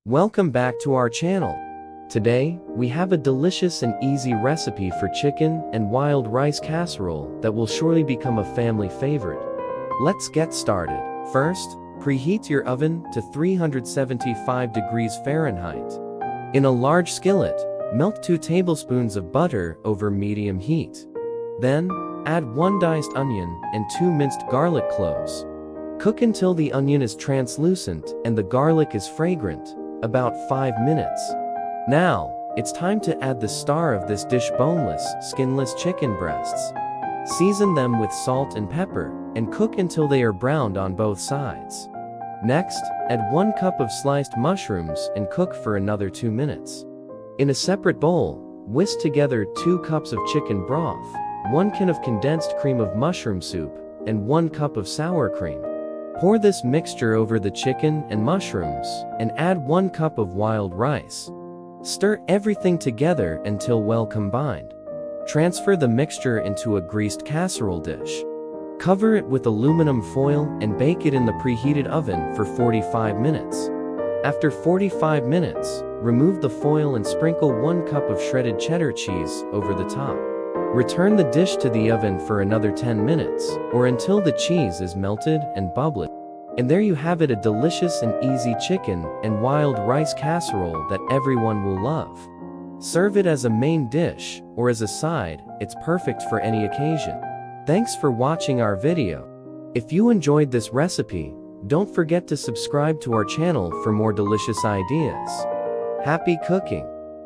Welcome back to our channel. Today, we have a delicious and easy recipe for chicken and wild rice casserole that will surely become a family favorite. Let's get started. First, preheat your oven to 375 degrees Fahrenheit. In a large skillet, melt 2 tablespoons of butter over medium heat. Then, add 1 diced onion and 2 minced garlic cloves. Cook until the onion is translucent and the garlic is fragrant, about 5 minutes. Now, it's time to add the star of this dish: boneless, skinless chicken breasts. Season them with salt and pepper, and cook until they are browned on both sides. Next, add 1 cup of sliced mushrooms and cook for another 2 minutes. In a separate bowl, whisk together 2 cups of chicken broth, 1 can of condensed cream of mushroom soup, and 1 cup of sour cream. Pour this mixture over the chicken and mushrooms, and add 1 cup of wild rice. Stir everything together until well combined. Transfer the mixture into a greased casserole dish. Cover it with aluminum foil and bake it in the preheated oven for 45 minutes. After 45 minutes, remove the foil and sprinkle 1 cup of shredded cheddar cheese over the top. Return the dish to the oven for another 10 minutes, or until the cheese is melted and bubbly. And there you have it, a delicious and easy chicken and wild rice casserole that everyone will love. Serve it as a main dish, or as a side, it's perfect for any occasion. Thanks for watching our video. If you enjoyed this recipe, don't forget to subscribe to our channel for more delicious ideas. Happy cooking!